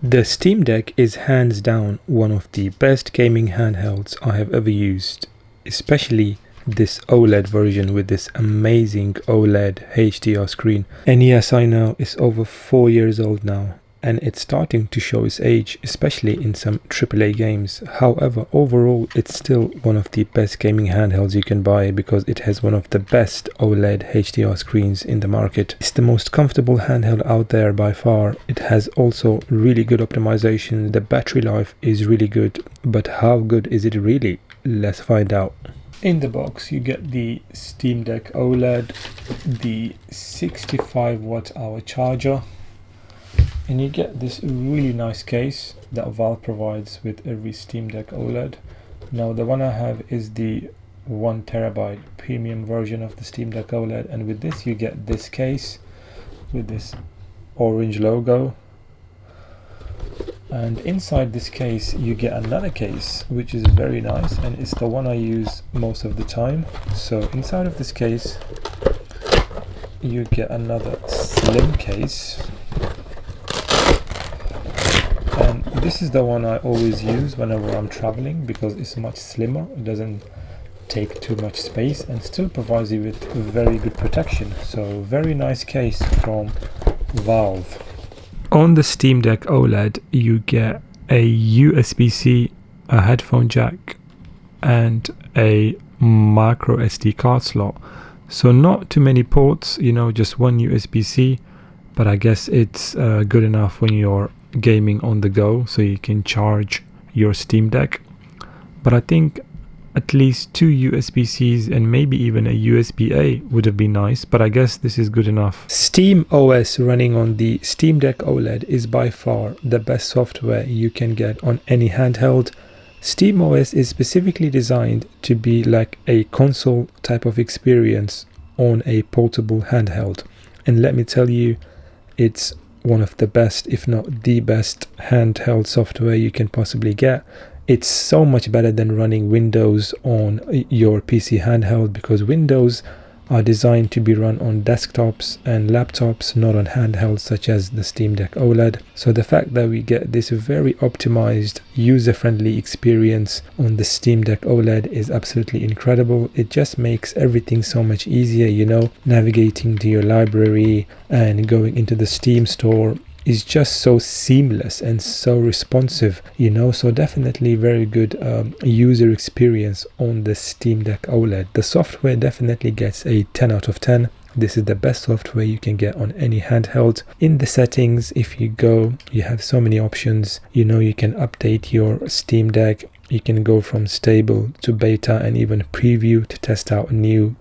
The Steam Deck is hands down one of the best gaming handhelds I have ever used, especially this OLED version with this amazing OLED HDR screen. And yes, I know it's over 4 years old now, and it's starting to show its age, especially in some AAA games. However, overall, it's still one of the best gaming handhelds you can buy because it has one of the best OLED HDR screens in the market. It's the most comfortable handheld out there by far. It has also really good optimization. The battery life is really good, but how good is it really? Let's find out. In the box, you get the Steam Deck OLED, the 65 watt-hour charger, and you get this really nice case that Valve provides with every Steam Deck OLED. Now the one I have is the 1TB premium version of the Steam Deck OLED, and with this you get this case with this orange logo, and inside this case you get another case which is very nice, and it's the one I use most of the time. So inside of this case you get another slim case, and this is the one I always use whenever I'm traveling because it's much slimmer, it doesn't take too much space and still provides you with very good protection. So very nice case from Valve. On the Steam Deck OLED you get a USB-C, a headphone jack and a micro SD card slot. So not too many ports, just one USB-C, but I guess it's good enough when you're gaming on the go so you can charge your Steam Deck. But I think at least 2 USB-Cs and maybe even a USB-A would have been nice, but I guess this is good enough. SteamOS running on the Steam Deck OLED is by far the best software you can get on any handheld. SteamOS is specifically designed to be like a console type of experience on a portable handheld, and let me tell you, it's one of the best, if not the best, handheld software you can possibly get. It's so much better than running Windows on your PC handheld, because Windows are designed to be run on desktops and laptops, not on handhelds such as the Steam Deck OLED. So the fact that we get this very optimized, user-friendly experience on the Steam Deck OLED is absolutely incredible. It just makes everything so much easier, navigating to your library and going into the Steam store is just so seamless and so responsive, so definitely very good user experience on the Steam Deck OLED. The software definitely gets a 10 out of 10. This is the best software you can get on any handheld. In the settings, if you go, you have so many options. You can update your Steam Deck. You can go from stable to beta and even preview to test out new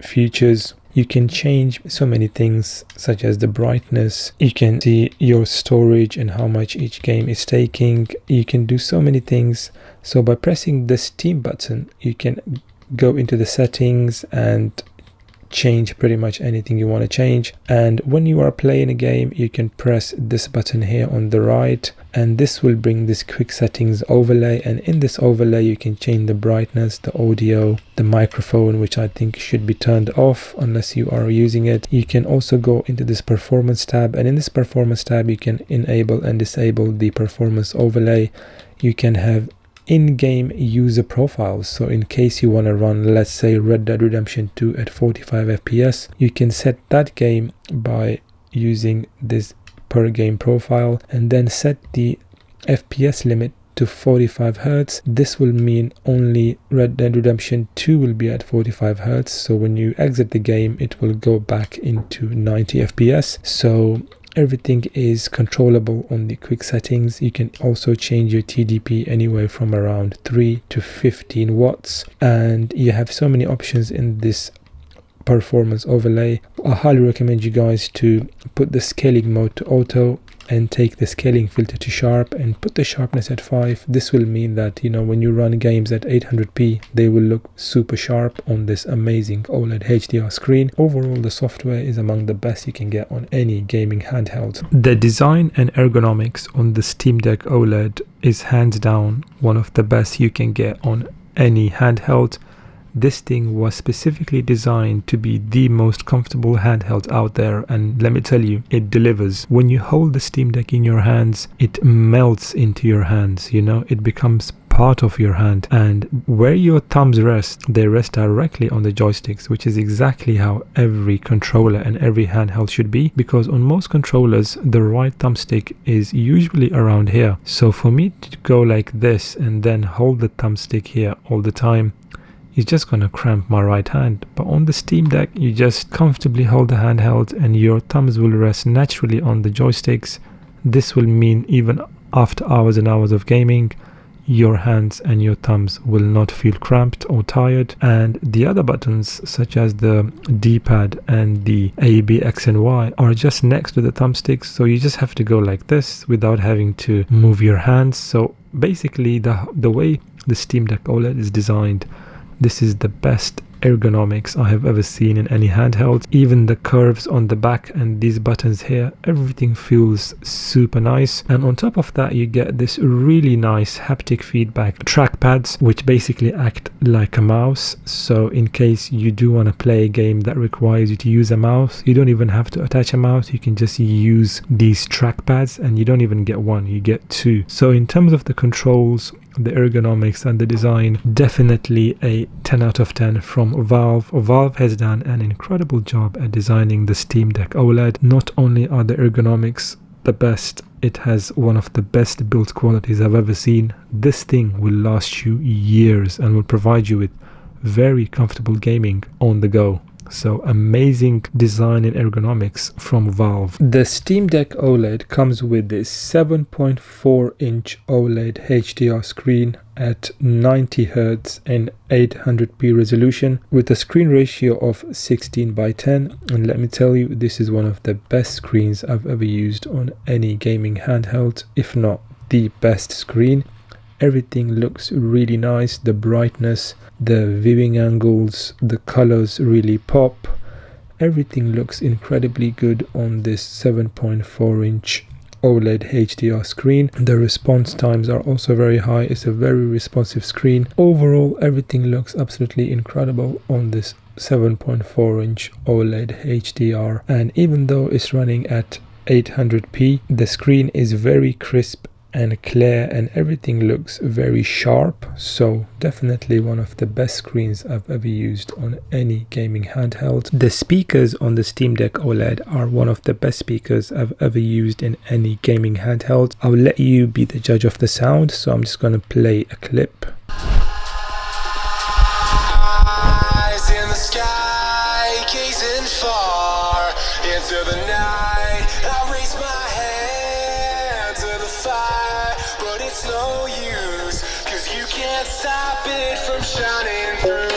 features. You can change so many things such as the brightness. You can see your storage and how much each game is taking. You can do so many things. So by pressing the Steam button, you can go into the settings and change pretty much anything you want to change. And when you are playing a game, you can press this button here on the right, and this will bring this quick settings overlay, and in this overlay you can change the brightness, the audio, the microphone, which I think should be turned off unless you are using it. You can also go into this performance tab, and in this performance tab you can enable and disable the performance overlay. You can have in-game user profiles, so in case you want to run, let's say, Red Dead Redemption 2 at 45 FPS, you can set that game by using this per game profile and then set the FPS limit to 45 Hz. This will mean only Red Dead Redemption 2 will be at 45 Hz, so when you exit the game it will go back into 90 FPS. So everything is controllable on the quick settings. You can also change your TDP anywhere from around 3 to 15 watts, and you have so many options in this performance overlay. I highly recommend you guys to put the scaling mode to auto and take the scaling filter to sharp and put the sharpness at 5. This will mean that when you run games at 800p, they will look super sharp on this amazing OLED HDR screen. Overall, the software is among the best you can get on any gaming handheld. The design and ergonomics on the Steam Deck OLED is hands down one of the best you can get on any handheld. This thing was specifically designed to be the most comfortable handheld out there, and let me tell you, it delivers. When you hold the Steam Deck in your hands, it melts into your hands, you know, it becomes part of your hand, and where your thumbs rest, they rest directly on the joysticks, which is exactly how every controller and every handheld should be, because on most controllers the right thumbstick is usually around here. So for me to go like this and then hold the thumbstick here all the time, it's just gonna cramp my right hand. But on the Steam Deck, you just comfortably hold the handheld and your thumbs will rest naturally on the joysticks. This will mean even after hours and hours of gaming, your hands and your thumbs will not feel cramped or tired. And the other buttons, such as the D-pad and the A, B, X and Y, are just next to the thumbsticks, so you just have to go like this without having to move your hands. So basically the way the Steam Deck OLED is designed, this is the best ergonomics I have ever seen in any handheld. Even the curves on the back and these buttons here, everything feels super nice. And on top of that, you get this really nice haptic feedback trackpads, which basically act like a mouse. So in case you do want to play a game that requires you to use a mouse, you don't even have to attach a mouse, you can just use these trackpads, and you don't even get one, you get two. So in terms of the controls, the ergonomics and the design, definitely a 10 out of 10 from Valve. Valve has done an incredible job at designing the Steam Deck OLED. Not only are the ergonomics the best, it has one of the best build qualities I've ever seen. This thing will last you years and will provide you with very comfortable gaming on the go. So amazing design and ergonomics from Valve. The Steam Deck OLED comes with this 7.4-inch OLED HDR screen at 90 Hz and 800p resolution with a screen ratio of 16:10, and let me tell you, this is one of the best screens I've ever used on any gaming handheld, if not the best screen. Everything looks really nice, the brightness, the viewing angles, the colors really pop. Everything looks incredibly good on this 7.4-inch OLED HDR screen. The response times are also very high. It's a very responsive screen. Overall, everything looks absolutely incredible on this 7.4-inch OLED HDR, and even though it's running at 800p, the screen is very crisp and clear and everything looks very sharp. So definitely one of the best screens I've ever used on any gaming handheld. The speakers on the Steam Deck OLED are one of the best speakers I've ever used in any gaming handheld. I'll let you be the judge of the sound, so I'm just going to play a clip. Eyes in the sky, gazing far into the night. I raise my hand to the fire, but it's no use, 'cause you can't stop it from shining through.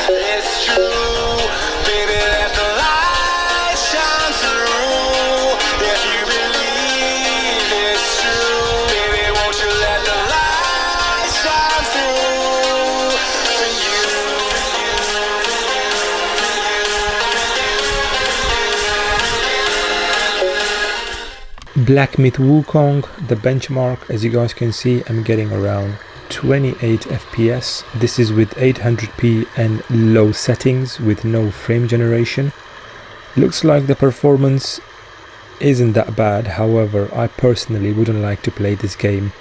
It's true, baby, let the light shine through. If you believe it's true, baby, won't you let the light shine through for you. Black Myth Wukong, the benchmark, as you guys can see, I'm getting around 28 FPS. This is with 800p and low settings with no frame generation. Looks like the performance isn't that bad. However, I personally wouldn't like to play this game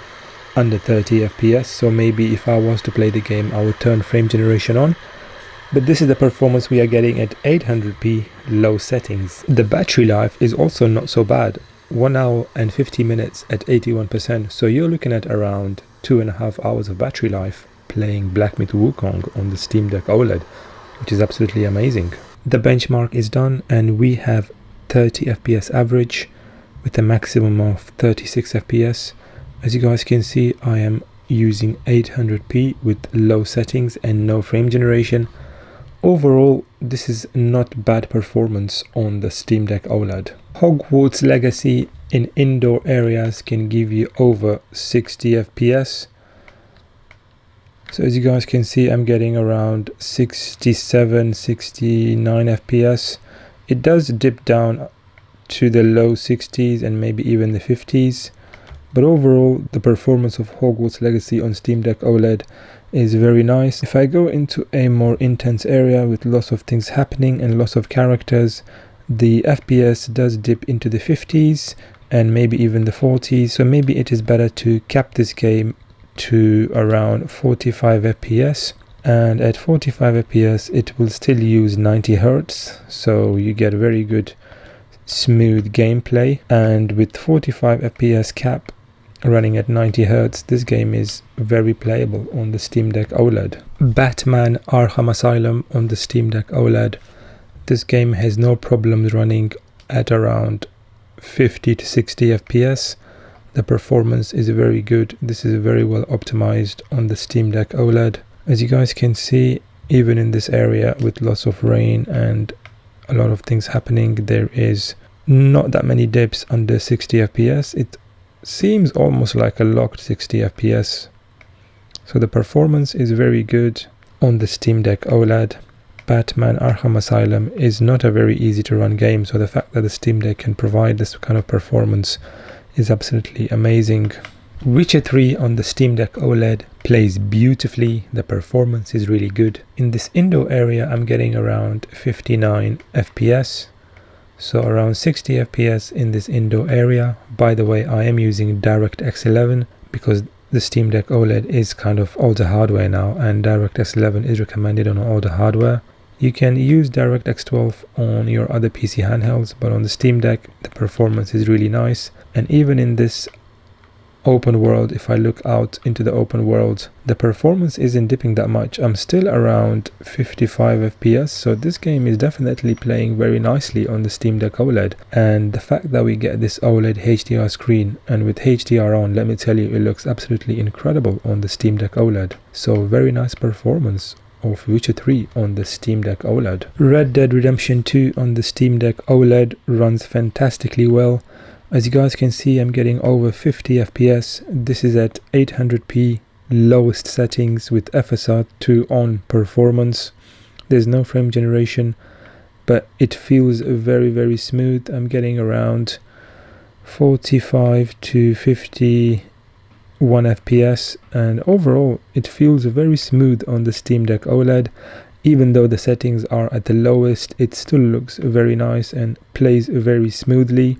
under 30 FPS, so maybe if I was to play the game I would turn frame generation on. But this is the performance we are getting at 800p low settings. The battery life is also not so bad. 1 hour and 50 minutes at 81%, so you're looking at around 2.5 hours of battery life playing Black Myth Wukong on the Steam Deck OLED, which is absolutely amazing. The benchmark is done and we have 30 FPS average with a maximum of 36 FPS. As you guys can see, I am using 800p with low settings and no frame generation. Overall, this is not bad performance on the Steam Deck OLED. Hogwarts Legacy in indoor areas can give you over 60 FPS. So as you guys can see, I'm getting around 67, 69 FPS. It does dip down to the low 60s and maybe even the 50s. But overall, the performance of Hogwarts Legacy on Steam Deck OLED is very nice. If I go into a more intense area with lots of things happening and lots of characters, the FPS does dip into the 50s and maybe even the 40s, so maybe it is better to cap this game to around 45 FPS, and at 45 FPS it will still use 90 Hz, so you get very good smooth gameplay. And with 45 FPS cap running at 90 Hz, this game is very playable on the Steam Deck OLED. Batman Arkham Asylum on the Steam Deck OLED. This game has no problems running at around 50 to 60 FPS. The performance is very good. This is very well optimized on the Steam Deck OLED. As you guys can see, even in this area with lots of rain and a lot of things happening, there is not that many dips under 60 FPS. It seems almost like a locked 60 FPS. So the performance is very good on the Steam Deck OLED. Batman Arkham Asylum is not a very easy to run game, so the fact that the Steam Deck can provide this kind of performance is absolutely amazing. Witcher 3 on the Steam Deck OLED plays beautifully. The performance is really good. In this indoor area I'm getting around 59 FPS, so around 60 FPS in this indoor area. By the way, I am using DirectX 11 because the Steam Deck OLED is kind of older hardware now, and DirectX 11 is recommended on older hardware. You can use DirectX 12 on your other PC handhelds, but on the Steam Deck the performance is really nice. And even in this open world, if I look out into the open world, the performance isn't dipping that much. I'm still around 55 FPS, so this game is definitely playing very nicely on the Steam Deck OLED. And the fact that we get this OLED HDR screen, and with HDR on, let me tell you, it looks absolutely incredible on the Steam Deck OLED. So very nice performance of Witcher 3 on the Steam Deck OLED. Red Dead Redemption 2 on the Steam Deck OLED runs fantastically well. As you guys can see, I'm getting over 50 FPS. This is at 800p lowest settings with FSR 2 on performance. There's no frame generation, but it feels very smooth. I'm getting around 45 to 51 FPS, and overall it feels very smooth on the Steam Deck OLED. Even though the settings are at the lowest, it still looks very nice and plays very smoothly.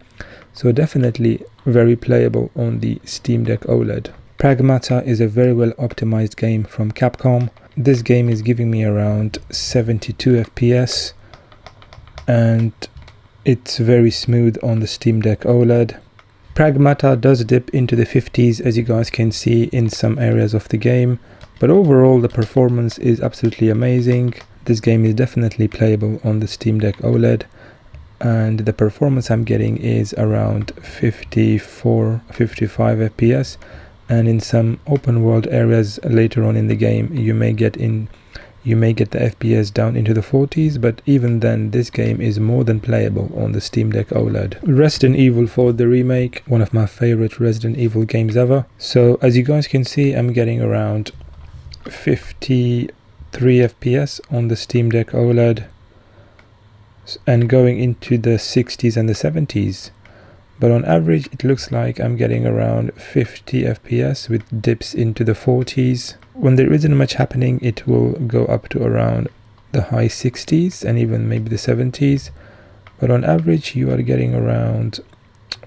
So definitely very playable on the Steam Deck OLED. Pragmata is a very well optimized game from Capcom. This game is giving me around 72 FPS and it's very smooth on the Steam Deck OLED. Pragmata does dip into the 50s, as you guys can see in some areas of the game, but overall the performance is absolutely amazing. This game is definitely playable on the Steam Deck OLED, and the performance I'm getting is around 54, 55 FPS, and in some open world areas later on in the game you may get the FPS down into the 40s, but even then this game is more than playable on the Steam Deck OLED. Resident Evil 4 the remake, one of my favorite Resident Evil games ever. So as you guys can see, I'm getting around 53 FPS on the Steam Deck OLED and going into the 60s and the 70s, but on average it looks like I'm getting around 50 FPS with dips into the 40s. When there isn't much happening, it will go up to around the high 60s and even maybe the 70s, but on average you are getting around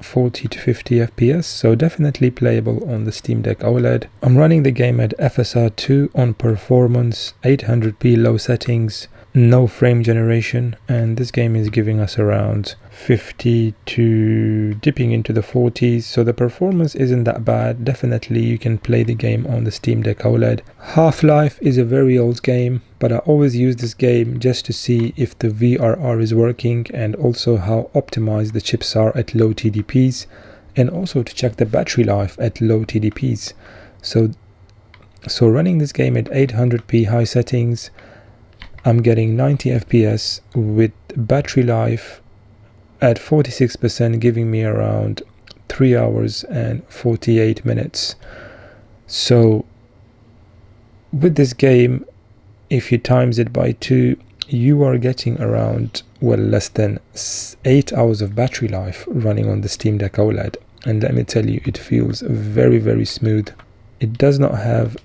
40 to 50 FPS, so definitely playable on the Steam Deck OLED. I'm running the game at FSR 2 on performance, 800p low settings, no frame generation, and this game is giving us around 50 to dipping into the 40s, so the performance isn't that bad. Definitely you can play the game on the Steam Deck OLED. Half-Life is a very old game, but I always use this game just to see if the VRR is working and also how optimized the chips are at low TDPs, and also to check the battery life at low TDPs. So running this game at 800p high settings, I'm getting 90 FPS with battery life at 46%, giving me around 3 hours and 48 minutes. So with this game, if you times it by 2, you are getting around, well, less than 8 hours of battery life running on the Steam Deck OLED. and let me tell you, it feels very smooth. It does not have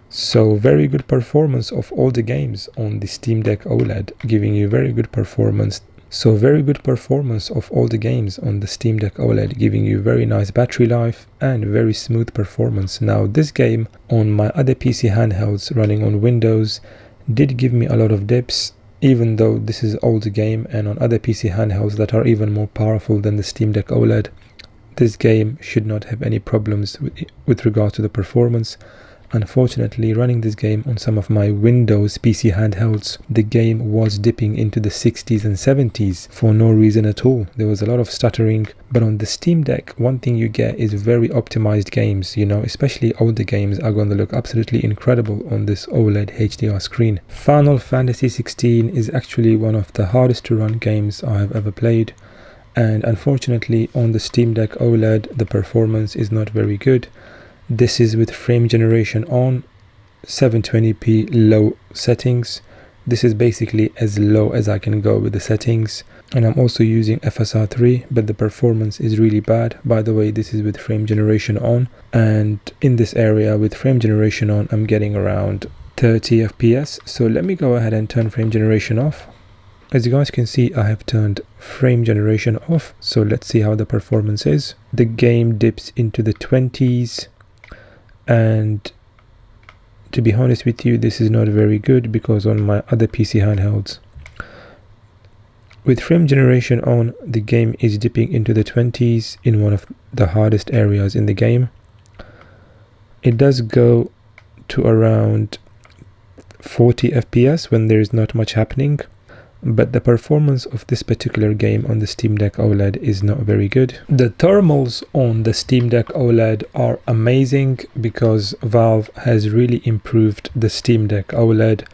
so very good performance of all the games on the Steam Deck OLED, giving you very good performance. So very good performance of all the games on the Steam Deck OLED, giving you very nice battery life and very smooth performance. Now this game on my other PC handhelds running on Windows did give me a lot of dips, even though this is old game, and on other PC handhelds that are even more powerful than the Steam Deck OLED, this game should not have any problems with regards to the performance. Unfortunately, running this game on some of my Windows PC handhelds, the game was dipping into the 60s and 70s for no reason at all. There was a lot of stuttering, but on the Steam Deck, one thing you get is very optimized games, you know, especially older games are going to look absolutely incredible on this OLED HDR screen. Final Fantasy XVI is actually one of the hardest to run games I have ever played, and unfortunately on the Steam Deck OLED, the performance is not very good. This is with frame generation on, 720p low settings. This is basically as low as I can go with the settings, and I'm also using FSR3, but the performance is really bad. By the way, this is with frame generation on, and in this area with frame generation on, I'm getting around 30 FPS. So let me go ahead and turn frame generation off. As you guys can see, I have turned frame generation off, so let's see how the performance is. The game dips into the 20s, and to be honest with you, this is not very good, because on my other PC handhelds with frame generation on, the game is dipping into the 20s in one of the hardest areas in the game. It does go to around 40 FPS when there is not much happening, but the performance of this particular game on the Steam Deck OLED is not very good. The thermals on the Steam Deck OLED are amazing, because Valve has really improved the Steam Deck OLED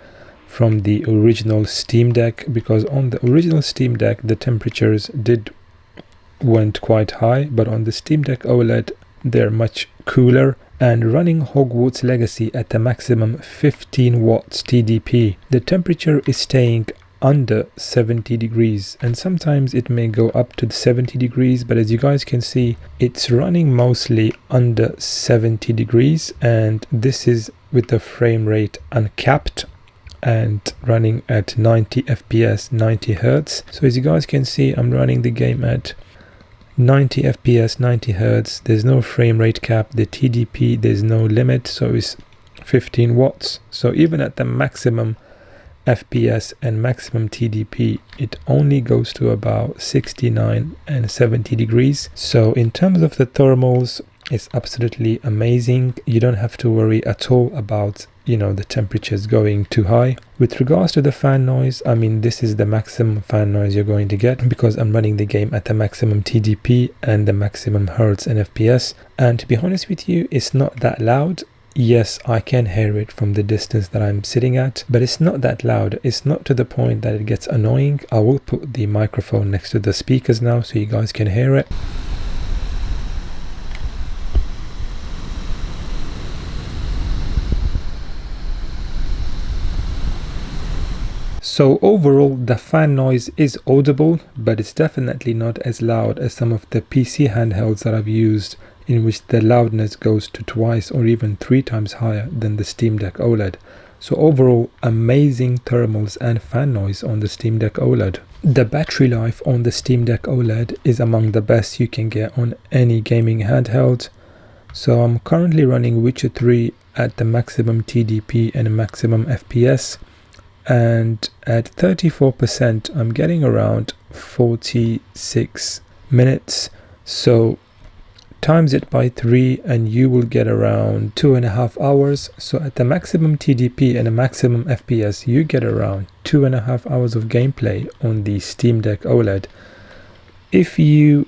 from the original Steam Deck, because on the original Steam Deck the temperatures went quite high, but on the Steam Deck OLED they're much cooler. And running Hogwarts Legacy at the maximum 15 watts TDP, the temperature is staying under 70 degrees, and sometimes it may go up to 70 degrees, but as you guys can see, it's running mostly under 70 degrees, and this is with the frame rate uncapped and running at 90 FPS, 90 Hertz. So as you guys can see, I'm running the game at 90 FPS, 90 Hertz. There's no frame rate cap. The TDP, there's no limit, so it's 15 watts. So even at the maximum FPS and maximum TDP, it only goes to about 69 and 70 degrees. So in terms of the thermals, it's absolutely amazing. You don't have to worry at all about, you know, the temperatures going too high. With regards to the fan noise, I mean, this is the maximum fan noise you're going to get, because I'm running the game at the maximum TDP and the maximum Hertz and FPS. And to be honest with you, it's not that loud. Yes, I can hear it from the distance that I'm sitting at, but it's not that loud. It's not to the point that it gets annoying. I will put the microphone next to the speakers now so you guys can hear it. So overall, the fan noise is audible, but it's definitely not as loud as some of the PC handhelds that I've used, in which the loudness goes to twice or even 3 times higher than the Steam Deck OLED. So overall, amazing thermals and fan noise on the Steam Deck OLED. The battery life on the Steam Deck OLED is among the best you can get on any gaming handheld. So I'm currently running Witcher 3 at the maximum TDP and maximum FPS, and at 34% I'm getting around 46 minutes. So times it by 3 and you will get around 2.5 hours. So at the maximum TDP and a maximum FPS, you get around 2.5 hours of gameplay on the Steam Deck OLED. If you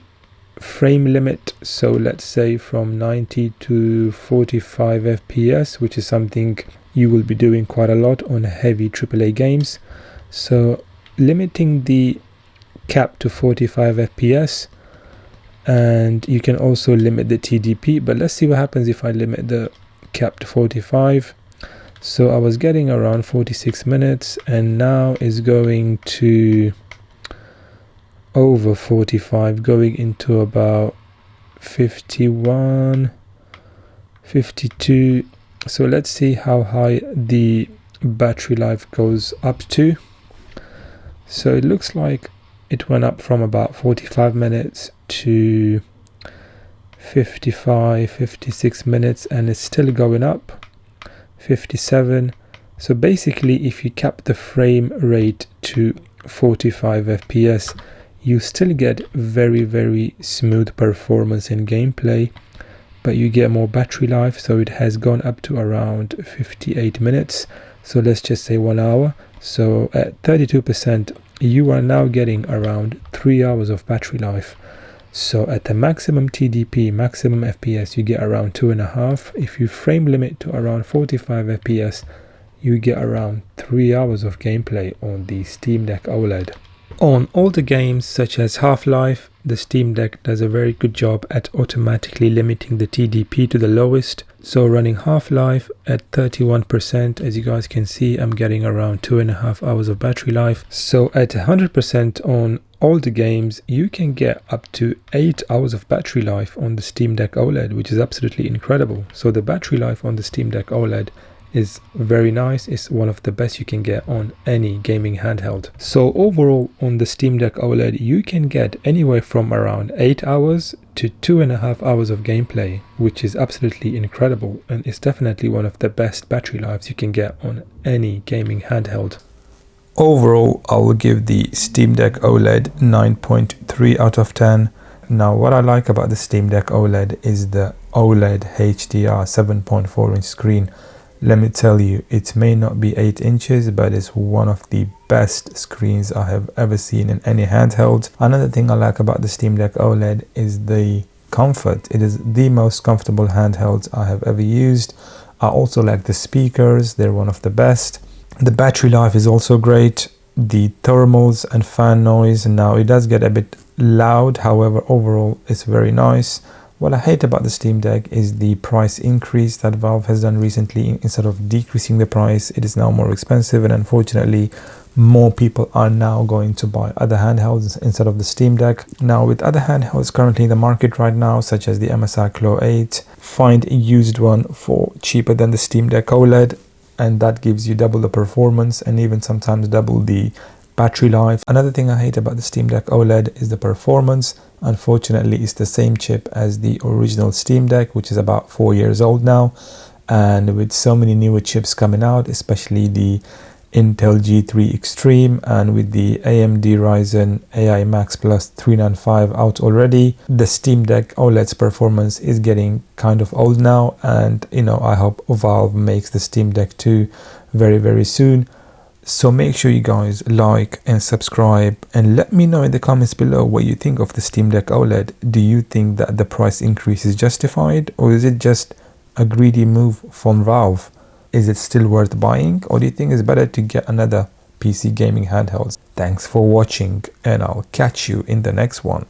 frame limit, so let's say from 90 to 45 FPS, which is something you will be doing quite a lot on heavy AAA games, so limiting the cap to 45 FPS, and you can also limit the TDP, but let's see what happens if I limit the cap to 45. So I was getting around 46 minutes and now is going to over 45, going into about 51, 52. So let's see how high the battery life goes up to. So it looks like it went up from about 45 minutes to 55, 56 minutes, and it's still going up. 57. So basically, if you cap the frame rate to 45 FPS, you still get very smooth performance in gameplay, but you get more battery life. So it has gone up to around 58 minutes. So let's just say 1 hour. So at 32%, you are now getting around 3 hours of battery life. So at the maximum TDP, maximum FPS, you get around 2.5. If you frame limit to around 45 FPS, you get around 3 hours of gameplay on the Steam Deck OLED. On older games such as Half-Life, the Steam Deck does a very good job at automatically limiting the TDP to the lowest. So running Half-Life at 31%, as you guys can see, I'm getting around 2.5 hours of battery life. So at 100% on older games, you can get up to 8 hours of battery life on the Steam Deck OLED, which is absolutely incredible. So the battery life on the Steam Deck OLED is very nice. It's one of the best you can get on any gaming handheld. So overall on the Steam Deck OLED, you can get anywhere from around 8 hours to 2.5 hours of gameplay, which is absolutely incredible, and it's definitely one of the best battery lives you can get on any gaming handheld. Overall, I will give the Steam Deck OLED 9.3 out of 10. Now, what I like about the Steam Deck OLED is the OLED HDR 7.4 inch screen. Let me tell you, it may not be 8 inches, but it's one of the best screens I have ever seen in any handheld. Another thing I like about the Steam Deck OLED is the comfort. It is the most comfortable handheld I have ever used. I also like the speakers, they're one of the best. The battery life is also great. The thermals and fan noise, now it does get a bit loud, however overall it's very nice. What I hate about the Steam Deck is the price increase that Valve has done recently. Instead of decreasing the price, it is now more expensive, and unfortunately more people are now going to buy other handhelds instead of the Steam Deck. Now with other handhelds currently in the market right now, such as the MSI Claw 8, find a used one for cheaper than the Steam Deck OLED, and that gives you double the performance and even sometimes double the battery life. Another thing I hate about the Steam Deck OLED is the performance. Unfortunately, it's the same chip as the original Steam Deck, which is about 4 years old now, and with so many newer chips coming out, especially the Intel G3 Extreme and with the AMD Ryzen AI Max Plus 395 out already, the Steam Deck OLED's performance is getting kind of old now, and I hope Valve makes the Steam Deck 2 very soon. So make sure you guys like and subscribe, and let me know in the comments below what you think of the Steam Deck OLED. Do you think that the price increase is justified, or is it just a greedy move from Valve? Is it still worth buying, or do you think it's better to get another PC gaming handheld? Thanks for watching, and I'll catch you in the next one.